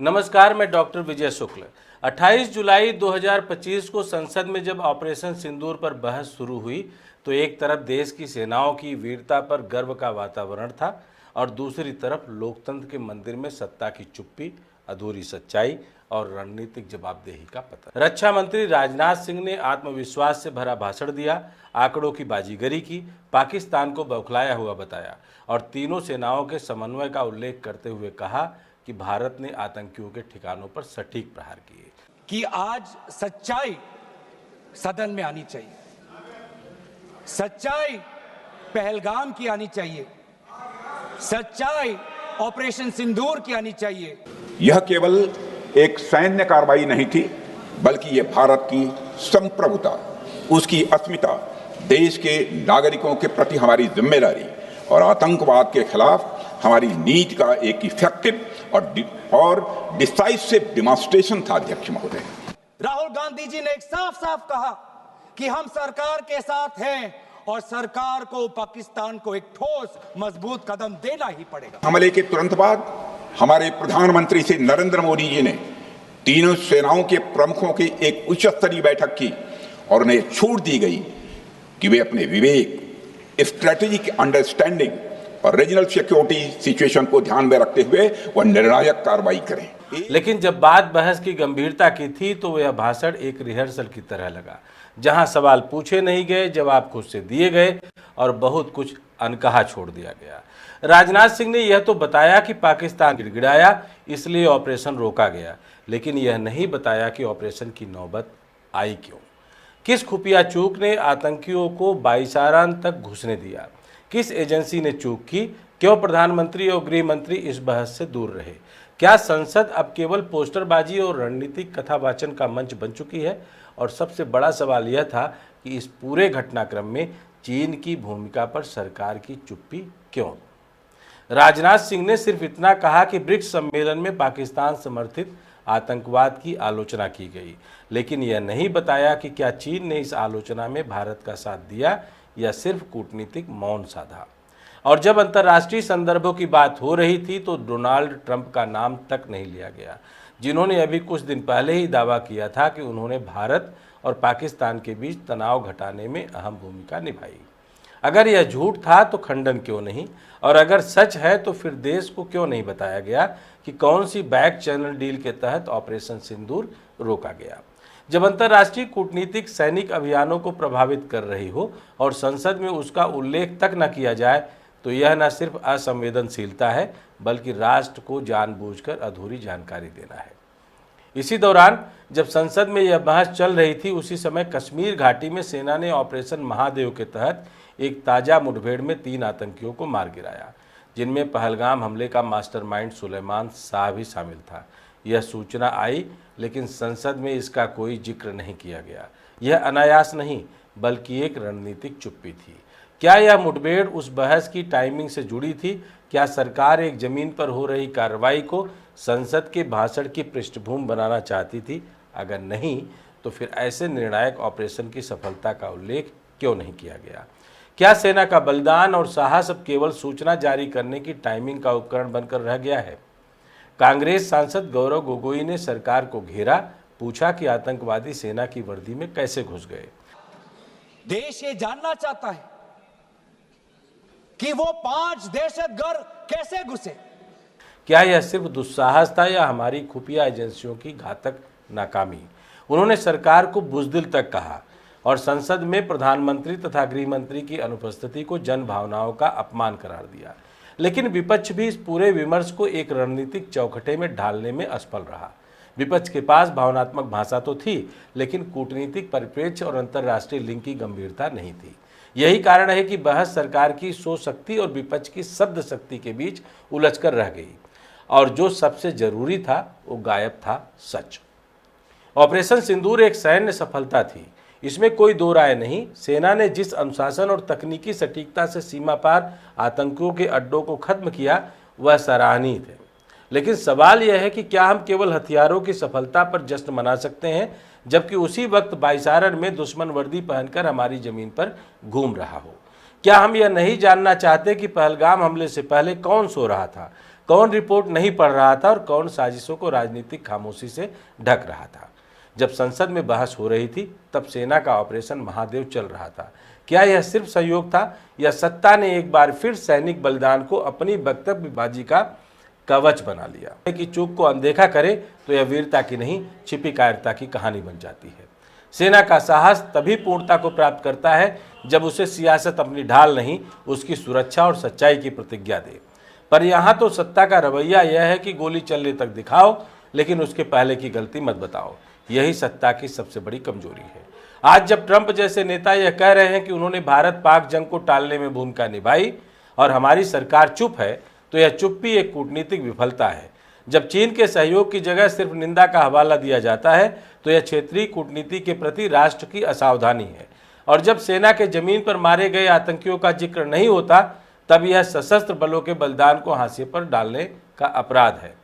नमस्कार, मैं डॉक्टर विजय शुक्ल। 28 जुलाई 2025 को संसद में जब ऑपरेशन सिंदूर पर बहस शुरू हुई तो एक तरफ देश की सेनाओं की वीरता पर गर्व का वातावरण था और दूसरी तरफ लोकतंत्र के मंदिर में सत्ता की चुप्पी, अधूरी सच्चाई और रणनीतिक जवाबदेही का पता। रक्षा मंत्री राजनाथ सिंह ने आत्मविश्वास से भरा भाषण दिया, आंकड़ों की बाजीगरी की, पाकिस्तान को बौखलाया हुआ बताया और तीनों सेनाओं के समन्वय का उल्लेख करते हुए कहा कि भारत ने आतंकियों के ठिकानों पर सटीक प्रहार किए। कि आज सच्चाई सदन में आनी चाहिए, सच्चाई पहलगाम की आनी चाहिए, सच्चाई ऑपरेशन सिंदूर की आनी चाहिए। यह केवल एक सैन्य कार्रवाई नहीं थी, बल्कि यह भारत की संप्रभुता, उसकी अस्मिता, देश के नागरिकों के प्रति हमारी जिम्मेदारी और आतंकवाद के खिलाफ हमारी नीति का एक इफेक्टिव और डिसाइसिव डिमॉन्स्ट्रेशन था। अध्यक्ष महोदय, राहुल गांधी जी ने एक साफ साफ कहा कि हम सरकार के साथ हैं और सरकार को पाकिस्तान को एक ठोस मजबूत कदम देना ही पड़ेगा। हमले के तुरंत बाद हमारे प्रधानमंत्री श्री नरेंद्र मोदी जी ने तीनों सेनाओं के प्रमुखों की एक उच्च स्तरीय बैठक की और उन्हें छूट दी गई कि वे अपने विवेक, स्ट्रेटेजिक अंडरस्टैंडिंग और रीजनल सिक्योरिटी सिचुएशन को ध्यान में रखते हुए वह निर्णायक कार्रवाई करें। लेकिन जब बात बहस की गंभीरता की थी तो यह भाषण एक रिहर्सल की तरह लगा, जहां सवाल पूछे नहीं गए, जवाब खुद से दिए गए और बहुत कुछ अनकहा छोड़ दिया गया। राजनाथ सिंह ने यह तो बताया कि पाकिस्तान गिड़गिड़ाया इसलिए ऑपरेशन रोका गया, लेकिन यह नहीं बताया कि ऑपरेशन की नौबत आई क्यों। किस खुफिया चूक ने आतंकियों को बाईसारान तक घुसने दिया, किस एजेंसी ने चूक की, क्यों प्रधानमंत्री और गृह मंत्री इस बहस से दूर रहे। क्या संसद अब केवल पोस्टरबाजी और रणनीतिक कथावाचन का मंच बन चुकी है? और सबसे बड़ा सवाल यह था कि इस पूरे घटनाक्रम में चीन की भूमिका पर सरकार की चुप्पी क्यों? राजनाथ सिंह ने सिर्फ इतना कहा कि ब्रिक्स सम्मेलन में पाकिस्तान समर्थित आतंकवाद की आलोचना की गई, लेकिन यह नहीं बताया कि क्या चीन ने इस आलोचना में भारत का साथ दिया या सिर्फ कूटनीतिक मौन साधा। और जब अंतर्राष्ट्रीय संदर्भों की बात हो रही थी तो डोनाल्ड ट्रंप का नाम तक नहीं लिया गया, जिन्होंने अभी कुछ दिन पहले ही दावा किया था कि उन्होंने भारत और पाकिस्तान के बीच तनाव घटाने में अहम भूमिका निभाई। अगर यह झूठ था तो खंडन क्यों नहीं, और अगर सच है तो फिर देश को क्यों नहीं बताया गया कि कौन सी बैक चैनल डील के तहत ऑपरेशन सिंदूर रोका गया। जब अंतर्राष्ट्रीय कूटनीतिक सैनिक अभियानों को प्रभावित कर रही हो और संसद में उसका उल्लेख तक न किया जाए तो यह न सिर्फ असंवेदनशीलता है बल्कि राष्ट्र को जानबूझकर अधूरी जानकारी देना है। इसी दौरान जब संसद में यह बहस चल रही थी, उसी समय कश्मीर घाटी में सेना ने ऑपरेशन महादेव के तहत एक ताज़ा मुठभेड़ में 3 आतंकियों को मार गिराया, जिनमें पहलगाम हमले का मास्टरमाइंड सुलेमान शाह भी शामिल था। यह सूचना आई, लेकिन संसद में इसका कोई जिक्र नहीं किया गया। यह अनायास नहीं बल्कि एक रणनीतिक चुप्पी थी। क्या यह मुठभेड़ उस बहस की टाइमिंग से जुड़ी थी? क्या सरकार एक जमीन पर हो रही कार्रवाई को संसद के भाषण की पृष्ठभूमि बनाना चाहती थी? अगर नहीं तो फिर ऐसे निर्णायक ऑपरेशन की सफलता का उल्लेख क्यों नहीं किया गया? क्या सेना का बलिदान और साहस अब केवल सूचना जारी करने की टाइमिंग का उपकरण बनकर रह गया है? कांग्रेस सांसद गौरव गोगोई ने सरकार को घेरा, पूछा कि आतंकवादी सेना की वर्दी में कैसे घुस गए। देश ये जानना चाहता है कि वो 5 दहशतगर्द कैसे घुसे। क्या यह सिर्फ दुस्साहस था या हमारी खुफिया एजेंसियों की घातक नाकामी? उन्होंने सरकार को बुज़दिल तक कहा और संसद में प्रधानमंत्री तथा गृह मंत्री की अनुपस्थिति को जन भावनाओं का अपमान करार दिया। लेकिन विपक्ष भी इस पूरे विमर्श को एक रणनीतिक चौखटे में ढालने में असफल रहा। विपक्ष के पास भावनात्मक भाषा तो थी, लेकिन कूटनीतिक परिप्रेक्ष्य और अंतर्राष्ट्रीय लिंक की गंभीरता नहीं थी। यही कारण है कि बहस सरकार की सोच शक्ति और विपक्ष की शब्द शक्ति के बीच उलझकर रह गई और जो सबसे जरूरी था वो गायब था, सच। ऑपरेशन सिंदूर एक सैन्य सफलता थी, इसमें कोई दो राय नहीं। सेना ने जिस अनुशासन और तकनीकी सटीकता से सीमा पार आतंकियों के अड्डों को खत्म किया वह सराहनीय थे। लेकिन सवाल यह है कि क्या हम केवल हथियारों की सफलता पर जश्न मना सकते हैं जबकि उसी वक्त बाईसारन में दुश्मन वर्दी पहनकर हमारी जमीन पर घूम रहा हो? क्या हम यह नहीं जानना चाहते कि पहलगाम हमले से पहले कौन सो रहा था? कौन रिपोर्ट नहीं पढ़ रहा था और कौन साजिशों को राजनीतिक खामोशी से ढक रहा था। जब संसद में बहस हो रही थी तब सेना का ऑपरेशन महादेव चल रहा था। क्या यह सिर्फ सहयोग था या सत्ता ने एक बार फिर सैनिक बलिदान को अपनी वक्तव्यबाजी का कवच बना लिया कि चूक को अनदेखा करे तो यह वीरता की नहीं छिपी कायरता की कहानी बन जाती है। सेना का साहस तभी पूर्णता को प्राप्त करता है जब उसे सियासत अपनी ढाल नहीं उसकी सुरक्षा और सच्चाई की प्रतिज्ञा दे। पर यहाँ तो सत्ता का रवैया यह है कि गोली चलने तक दिखाओ लेकिन उसके पहले की गलती मत बताओ। यही सत्ता की सबसे बड़ी कमजोरी है। आज जब ट्रंप जैसे नेता यह कह रहे हैं कि उन्होंने भारत पाक जंग को टालने में भूमिका निभाई और हमारी सरकार चुप है तो यह चुप्पी एक कूटनीतिक विफलता है। जब चीन के सहयोग की जगह सिर्फ निंदा का हवाला दिया जाता है तो यह क्षेत्रीय कूटनीति के प्रति राष्ट्र की असावधानी है। और जब सेना के जमीन पर मारे गए आतंकियों का जिक्र नहीं होता तब यह सशस्त्र बलों के बलिदान को हाशिए पर डालने का अपराध है।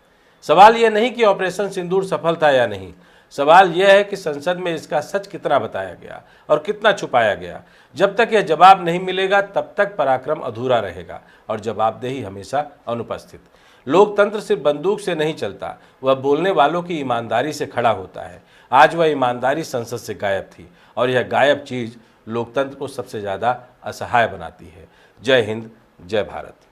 सवाल यह नहीं कि ऑपरेशन सिंदूर सफल था या नहीं, सवाल यह है कि संसद में इसका सच कितना बताया गया और कितना छुपाया गया। जब तक यह जवाब नहीं मिलेगा तब तक पराक्रम अधूरा रहेगा और जवाबदेही हमेशा अनुपस्थित। लोकतंत्र सिर्फ बंदूक से नहीं चलता, वह बोलने वालों की ईमानदारी से खड़ा होता है। आज वह ईमानदारी संसद से गायब थी और यह गायब चीज लोकतंत्र को सबसे ज्यादा असहाय बनाती है। जय हिंद, जय भारत।